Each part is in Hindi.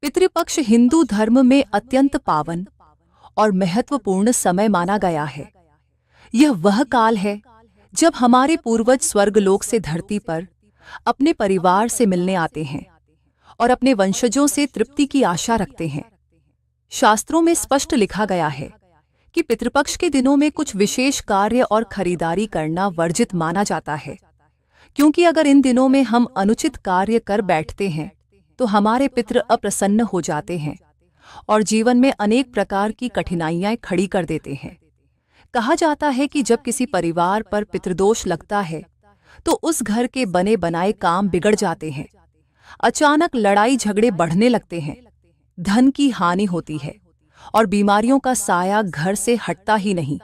पितृपक्ष हिंदू धर्म में अत्यंत पावन और महत्वपूर्ण समय माना गया है। यह वह काल है जब हमारे पूर्वज स्वर्गलोक से धरती पर अपने परिवार से मिलने आते हैं और अपने वंशजों से तृप्ति की आशा रखते हैं। शास्त्रों में स्पष्ट लिखा गया है कि पितृपक्ष के दिनों में कुछ विशेष कार्य और खरीदारी करना वर्जित माना जाता है, क्योंकि अगर इन दिनों में हम अनुचित कार्य कर बैठते हैं तो हमारे पितृ अप्रसन्न हो जाते हैं और जीवन में अनेक प्रकार की कठिनाइयां खड़ी कर देते हैं। कहा जाता है कि जब किसी परिवार पर पितृदोष लगता है तो उस घर के बने बनाए काम बिगड़ जाते हैं, अचानक लड़ाई झगड़े बढ़ने लगते हैं, धन की हानि होती है और बीमारियों का साया घर से हटता ही नहीं।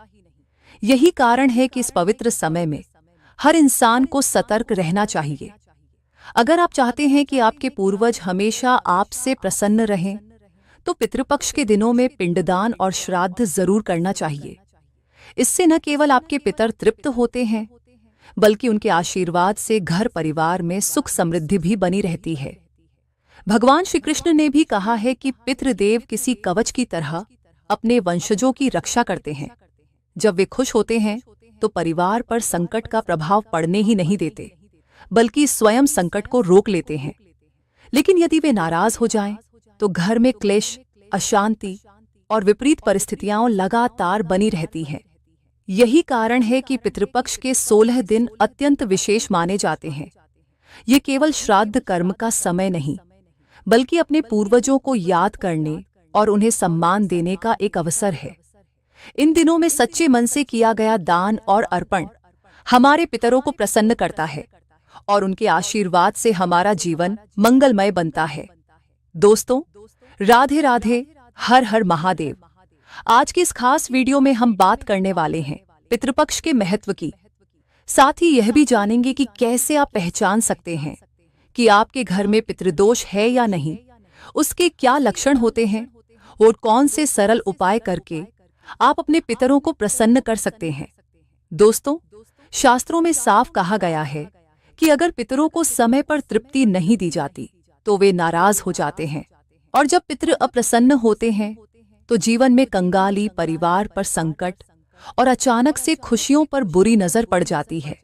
यही कारण है कि इस पवित्र समय में हर इंसान को सतर्क रहना चाहिए। अगर आप चाहते हैं कि आपके पूर्वज हमेशा आपसे प्रसन्न रहें, तो पितृपक्ष के दिनों में पिंडदान और श्राद्ध जरूर करना चाहिए। इससे न केवल आपके पितर तृप्त होते हैं, बल्कि उनके आशीर्वाद से घर परिवार में सुख समृद्धि भी बनी रहती है। भगवान श्री कृष्ण ने भी कहा है कि पितृदेव किसी कवच की तरह अपने वंशजों की रक्षा करते हैं। जब वे खुश होते हैं तो परिवार पर संकट का प्रभाव पड़ने ही नहीं देते, बल्कि स्वयं संकट को रोक लेते हैं। लेकिन यदि वे नाराज हो जाएं, तो घर में क्लेश, अशांति और विपरीत परिस्थितियां लगातार बनी रहती हैं। यही कारण है कि पितृपक्ष के 16 दिन अत्यंत विशेष माने जाते हैं। ये केवल श्राद्ध कर्म का समय नहीं, बल्कि अपने पूर्वजों को याद करने और उन्हें सम्मान देने का एक अवसर है। इन दिनों में सच्चे मन से किया गया दान और अर्पण हमारे पितरों को प्रसन्न करता है और उनके आशीर्वाद से हमारा जीवन मंगलमय बनता है। दोस्तों, राधे राधे, हर हर महादेव। आज की इस खास वीडियो में हम बात करने वाले हैं पितृपक्ष के महत्व की। साथ ही यह भी जानेंगे कि कैसे आप पहचान सकते हैं कि आपके घर में पितृदोष है या नहीं, उसके क्या लक्षण होते हैं और कौन से सरल उपाय करके आप अपने पितरों को प्रसन्न कर सकते हैं। दोस्तों, शास्त्रों में साफ कहा गया है कि अगर पितरों को समय पर तृप्ति नहीं दी जाती तो वे नाराज हो जाते हैं, और जब पितृ अप्रसन्न होते हैं तो जीवन में कंगाली, परिवार पर संकट और अचानक से खुशियों पर बुरी नजर पड़ जाती है।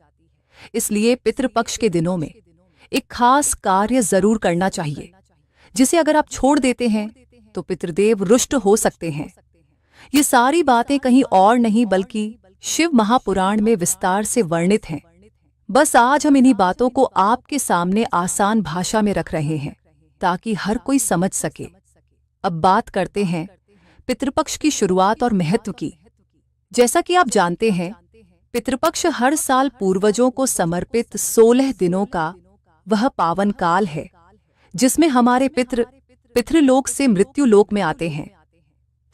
इसलिए पितृपक्ष के दिनों में एक खास कार्य जरूर करना चाहिए, जिसे अगर आप छोड़ देते हैं तो पितृदेव रुष्ट हो सकते हैं। ये सारी बातें कहीं और नहीं बल्कि शिव महापुराण में विस्तार से वर्णित हैं। बस आज हम इन्हीं बातों को आपके सामने आसान भाषा में रख रहे हैं ताकि हर कोई समझ सके। अब बात करते हैं पितृपक्ष की शुरुआत और महत्व की। जैसा कि आप जानते हैं, पितृपक्ष हर साल पूर्वजों को समर्पित 16 दिनों का वह पावन काल है जिसमें हमारे पितृ पितृलोक से मृत्युलोक में आते हैं।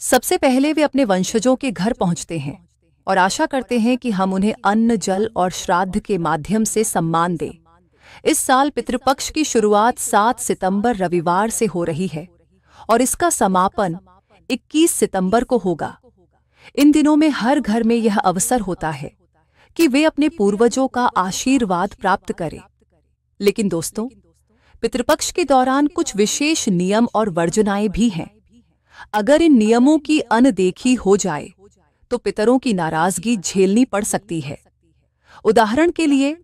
सबसे पहले वे अपने वंशजों के घर पहुंचते हैं और आशा करते हैं कि हम उन्हें अन्न, जल और श्राद्ध के माध्यम से सम्मान दें। इस साल पितृपक्ष की शुरुआत 7 सितंबर रविवार से हो रही है और इसका समापन 21 सितंबर को होगा। इन दिनों में हर घर में यह अवसर होता है कि वे अपने पूर्वजों का आशीर्वाद प्राप्त करें। लेकिन दोस्तों, पितृपक्ष के दौरान कुछ विशेष नियम और वर्जनाएं भी हैं। अगर इन नियमों की अनदेखी हो जाए तो पितरों की नाराजगी झेलनी पड़ सकती है। उदाहरण के लिए,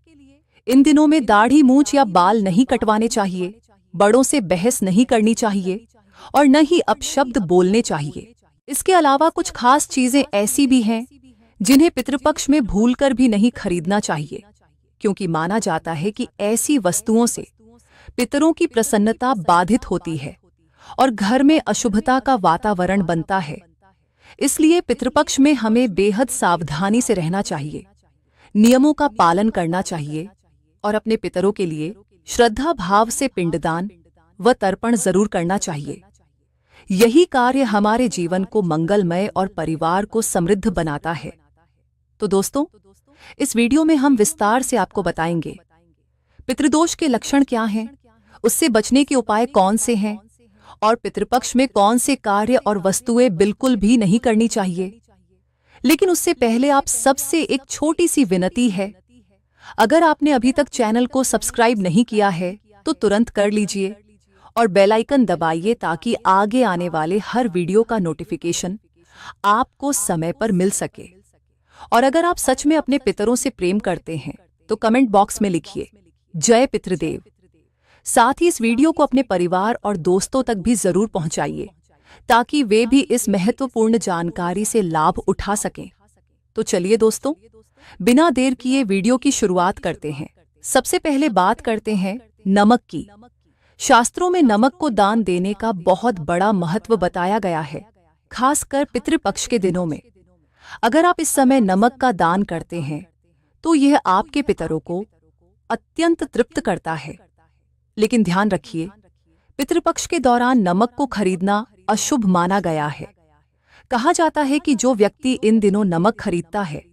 इन दिनों में दाढ़ी, मूंछ या बाल नहीं कटवाने चाहिए, बड़ों से बहस नहीं करनी चाहिए और न ही अपशब्द बोलने चाहिए। इसके अलावा कुछ खास चीजें ऐसी भी हैं जिन्हें पितृपक्ष में भूलकर भी नहीं खरीदना चाहिए, क्योंकि माना जाता है कि ऐसी वस्तुओं से पितरों की प्रसन्नता बाधित होती है और घर में अशुभता का वातावरण बनता है। इसलिए पितृपक्ष में हमें बेहद सावधानी से रहना चाहिए, नियमों का पालन करना चाहिए और अपने पितरों के लिए श्रद्धा भाव से पिंडदान व तर्पण जरूर करना चाहिए। यही कार्य हमारे जीवन को मंगलमय और परिवार को समृद्ध बनाता है। तो दोस्तों, इस वीडियो में हम विस्तार से आपको बताएंगे पितृदोष के लक्षण क्या हैं, उससे बचने के उपाय कौन से हैं और पितृपक्ष में कौन से कार्य और वस्तुएं बिल्कुल भी नहीं करनी चाहिए। लेकिन उससे पहले आप सबसे एक छोटी सी विनती है, अगर आपने अभी तक चैनल को सब्सक्राइब नहीं किया है तो तुरंत कर लीजिए और बेल आइकन दबाइए ताकि आगे आने वाले हर वीडियो का नोटिफिकेशन आपको समय पर मिल सके। और अगर आप सच में अपने पितरों से प्रेम करते हैं तो कमेंट बॉक्स में लिखिए जय पितृदेव। साथ ही इस वीडियो को अपने परिवार और दोस्तों तक भी जरूर पहुंचाइए ताकि वे भी इस महत्वपूर्ण जानकारी से लाभ उठा सकें। तो चलिए दोस्तों, बिना देर किए वीडियो की शुरुआत करते हैं। सबसे पहले बात करते हैं नमक की। शास्त्रों में नमक को दान देने का बहुत बड़ा महत्व बताया गया है, खासकर पितृपक्ष के दिनों में। अगर आप इस समय नमक का दान करते हैं तो यह आपके पितरों को अत्यंत तृप्त करता है। लेकिन ध्यान रखिए, पितृपक्ष के दौरान नमक को खरीदना अशुभ माना गया है। कहा जाता है कि जो व्यक्ति इन दिनों नमक खरीदता है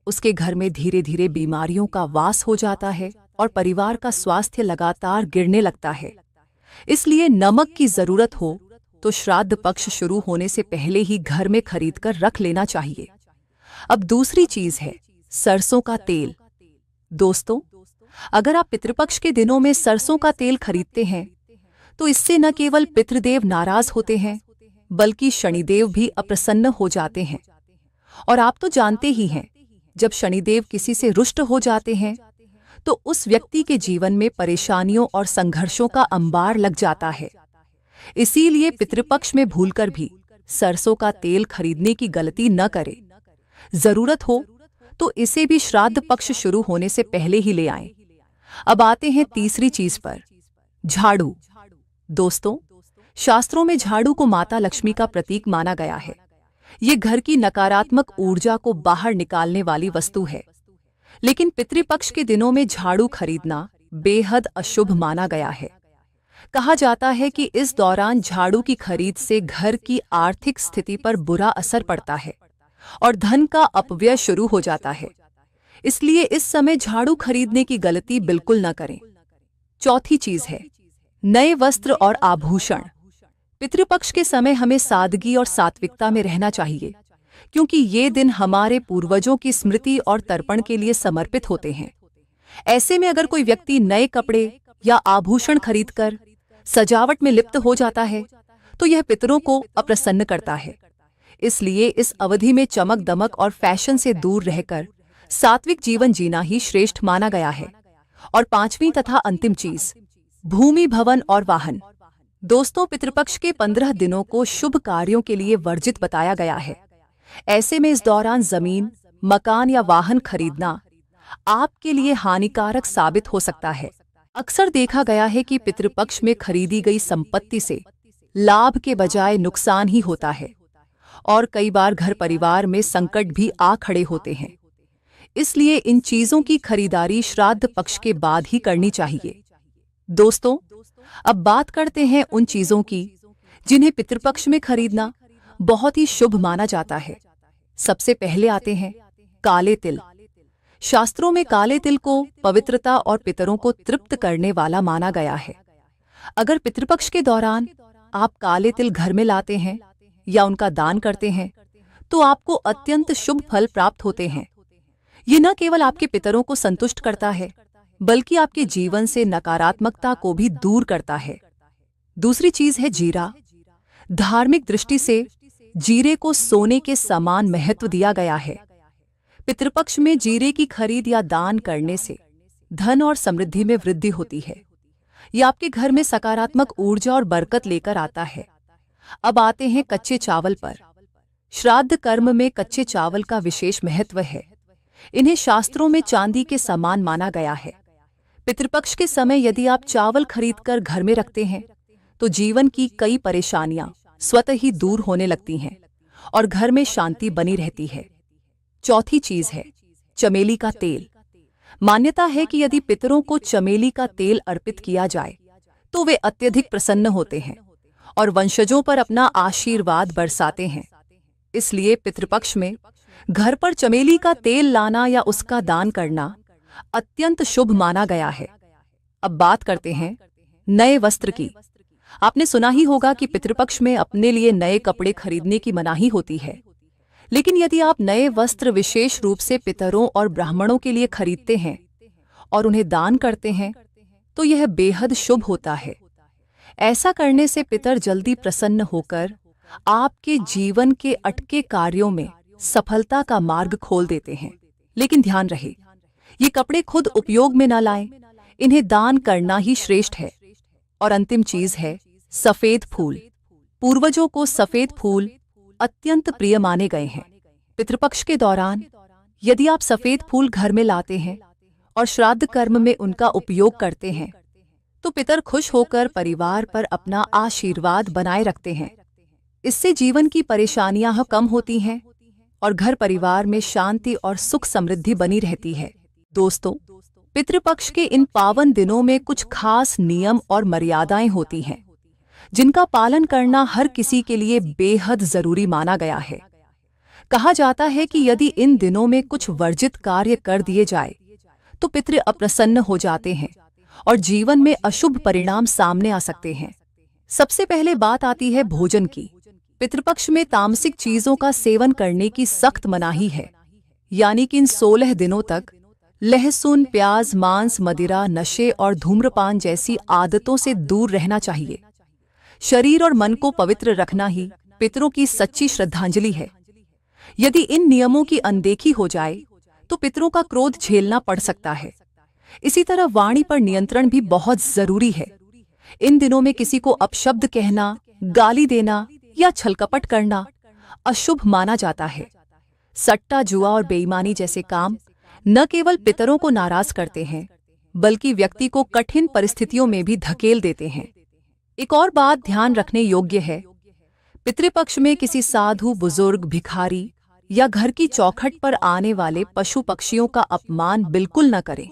उसके घर में धीरे धीरे बीमारियों का वास हो जाता है और परिवार का स्वास्थ्य लगातार गिरने लगता है। इसलिए नमक की जरूरत हो तो श्राद्ध पक्ष शुरू होने से पहले ही घर में खरीदकर रख लेना चाहिए। अब दूसरी चीज है सरसों का तेल। दोस्तों, अगर आप पितृपक्ष के दिनों में सरसों का तेल खरीदते हैं तो इससे न केवल पितृदेव नाराज होते हैं बल्कि शनिदेव भी अप्रसन्न हो जाते हैं। और आप तो जानते ही हैं, जब शनिदेव किसी से रुष्ट हो जाते हैं तो उस व्यक्ति के जीवन में परेशानियों और संघर्षों का अंबार लग जाता है। इसीलिए पितृपक्ष में भूलकर भी सरसों का तेल खरीदने की गलती न करें। जरूरत हो तो इसे भी श्राद्ध पक्ष शुरू होने से पहले ही ले आएं। अब आते हैं तीसरी चीज पर, झाड़ू। दोस्तों, शास्त्रों में झाड़ू को माता लक्ष्मी का प्रतीक माना गया है। ये घर की नकारात्मक ऊर्जा को बाहर निकालने वाली वस्तु है। लेकिन पितृपक्ष के दिनों में झाड़ू खरीदना बेहद अशुभ माना गया है। कहा जाता है कि इस दौरान झाड़ू की खरीद से घर की आर्थिक स्थिति पर बुरा असर पड़ता है और धन का अपव्यय शुरू हो जाता है। इसलिए इस समय झाड़ू खरीदने की गलती बिल्कुल न करें। चौथी चीज है नए वस्त्र और आभूषण। पितृपक्ष के समय हमें सादगी और सात्विकता में रहना चाहिए, क्योंकि ये दिन हमारे पूर्वजों की स्मृति और तर्पण के लिए समर्पित होते हैं। ऐसे में अगर कोई व्यक्ति नए कपड़े या आभूषण खरीदकर सजावट में लिप्त हो जाता है तो यह पितरों को अप्रसन्न करता है। इसलिए इस अवधि में चमक दमक और फैशन से दूर रहकर सात्विक जीवन जीना ही श्रेष्ठ माना गया है। और पांचवी तथा अंतिम चीज, भूमि, भवन और वाहन। दोस्तों, पितृपक्ष के 15 दिनों को शुभ कार्यों के लिए वर्जित बताया गया है। ऐसे में इस दौरान जमीन, मकान या वाहन खरीदना आपके लिए हानिकारक साबित हो सकता है। अक्सर देखा गया है कि पितृपक्ष में खरीदी गई संपत्ति से लाभ के बजाय नुकसान ही होता है और कई बार घर परिवार में संकट भी आ खड़े होते हैं। इसलिए इन चीजों की खरीदारी श्राद्ध पक्ष के बाद ही करनी चाहिए। दोस्तों, अब बात करते हैं उन चीजों की जिन्हें पितृपक्ष में खरीदना बहुत ही शुभ माना जाता है। सबसे पहले आते हैं काले तिल। शास्त्रों में काले तिल को पवित्रता और पितरों को तृप्त करने वाला माना गया है। अगर पितृपक्ष के दौरान आप काले तिल घर में लाते हैं या उनका दान करते हैं तो आपको अत्यंत शुभ फल प्राप्त होते हैं। ये न केवल आपके पितरों को संतुष्ट करता है बल्कि आपके जीवन से नकारात्मकता को भी दूर करता है। दूसरी चीज है जीरा। धार्मिक दृष्टि से जीरे को सोने के समान महत्व दिया गया है। पितृपक्ष में जीरे की खरीद या दान करने से धन और समृद्धि में वृद्धि होती है। यह आपके घर में सकारात्मक ऊर्जा और बरकत लेकर आता है। अब आते हैं कच्चे चावल पर। श्राद्ध कर्म में कच्चे चावल का विशेष महत्व है। इन्हें शास्त्रों में चांदी के समान माना गया है। पितृपक्ष के समय यदि आप चावल खरीदकर घर में रखते हैं तो जीवन की कई परेशानियां स्वतः ही दूर होने लगती हैं और घर में शांति बनी रहती है। चौथी चीज है चमेली का तेल। मान्यता है कि यदि पितरों को चमेली का तेल अर्पित किया जाए तो वे अत्यधिक प्रसन्न होते हैं और वंशजों पर अपना आशीर्वाद बरसाते हैं। इसलिए पितृपक्ष में घर पर चमेली का तेल लाना या उसका दान करना अत्यंत शुभ माना गया है। अब बात करते हैं नए वस्त्र की। आपने सुना ही होगा कि पितृपक्ष में अपने लिए नए कपड़े खरीदने की मनाही होती है, लेकिन यदि आप नए वस्त्र विशेष रूप से पितरों और ब्राह्मणों के लिए खरीदते हैं और उन्हें दान करते हैं तो यह बेहद शुभ होता है। ऐसा करने से पितर जल्दी प्रसन्न होकर आपके जीवन के अटके कार्यों में सफलता का मार्ग खोल देते हैं। लेकिन ध्यान रहे, ये कपड़े खुद उपयोग में न लाएं, इन्हें दान करना ही श्रेष्ठ है। और अंतिम चीज है सफेद फूल। पूर्वजों को सफेद फूल अत्यंत प्रिय माने गए हैं। पितृपक्ष के दौरान यदि आप सफेद फूल घर में लाते हैं और श्राद्ध कर्म में उनका उपयोग करते हैं तो पितर खुश होकर परिवार पर अपना आशीर्वाद बनाए रखते हैं। इससे जीवन की परेशानियां कम होती हैं और घर परिवार में शांति और सुख समृद्धि बनी रहती है। दोस्तों, पितृपक्ष के इन पावन दिनों में कुछ खास नियम और मर्यादाएं होती हैं जिनका पालन करना हर किसी के लिए बेहद जरूरी माना गया है। कहा जाता है कि यदि इन दिनों में कुछ वर्जित कार्य कर दिए जाए तो पितृ अप्रसन्न हो जाते हैं और जीवन में अशुभ परिणाम सामने आ सकते हैं। सबसे पहले बात आती है भोजन की। पितृपक्ष में तामसिक चीजों का सेवन करने की सख्त मनाही है, यानी कि इन 16 दिनों तक लहसुन, प्याज, मांस, मदिरा, नशे और धूम्रपान जैसी आदतों से दूर रहना चाहिए। शरीर और मन को पवित्र रखना ही पितरों की सच्ची श्रद्धांजलि है। यदि इन नियमों की अनदेखी हो जाए तो पितरों का क्रोध झेलना पड़ सकता है। इसी तरह वाणी पर नियंत्रण भी बहुत जरूरी है। इन दिनों में किसी को अपशब्द कहना, गाली देना या छलकपट करना अशुभ माना जाता है। सट्टा, जुआ और बेईमानी जैसे काम न केवल पितरों को नाराज करते हैं बल्कि व्यक्ति को कठिन परिस्थितियों में भी धकेल देते हैं। एक और बात ध्यान रखने योग्य है, पितृपक्ष में किसी साधु, बुजुर्ग, भिखारी या घर की चौखट पर आने वाले पशु पक्षियों का अपमान बिल्कुल न करें,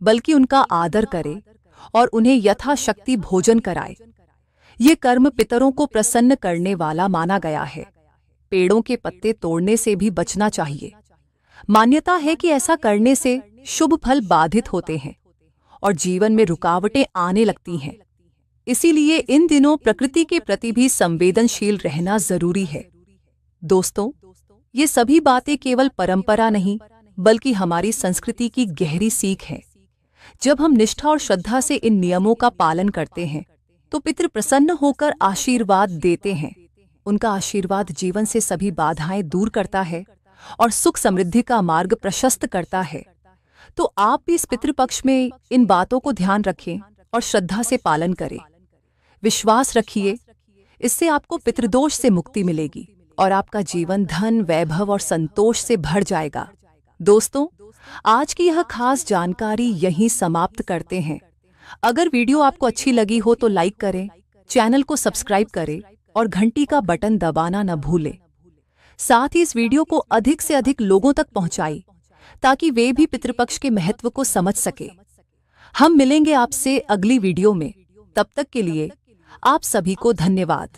बल्कि उनका आदर करें और उन्हें यथाशक्ति भोजन कराएं। ये कर्म पितरों को प्रसन्न करने वाला माना गया है। पेड़ों के पत्ते तोड़ने से भी बचना चाहिए। मान्यता है कि ऐसा करने से शुभ फल बाधित होते हैं और जीवन में रुकावटें आने लगती हैं। इसीलिए इन दिनों प्रकृति के प्रति भी संवेदनशील रहना जरूरी है। दोस्तों, ये सभी बातें केवल परंपरा नहीं बल्कि हमारी संस्कृति की गहरी सीख है। जब हम निष्ठा और श्रद्धा से इन नियमों का पालन करते हैं तो पितृ प्रसन्न होकर आशीर्वाद देते हैं। उनका आशीर्वाद जीवन से सभी बाधाएं दूर करता है और सुख समृद्धि का मार्ग प्रशस्त करता है। तो आप भी इस पितृपक्ष में इन बातों को ध्यान रखें और श्रद्धा से पालन करें। विश्वास रखिए, इससे आपको पितृदोष से मुक्ति मिलेगी और आपका जीवन धन, वैभव और संतोष से भर जाएगा। दोस्तों, आज की यह खास जानकारी यहीं समाप्त करते हैं। अगर वीडियो आपको अच्छी लगी हो तो लाइक करें, चैनल को सब्सक्राइब करें और घंटी का बटन दबाना न भूलें। साथ ही इस वीडियो को अधिक से अधिक लोगों तक पहुंचाएं ताकि वे भी पितृपक्ष के महत्व को समझ सके। हम मिलेंगे आपसे अगली वीडियो में। तब तक के लिए आप सभी को धन्यवाद।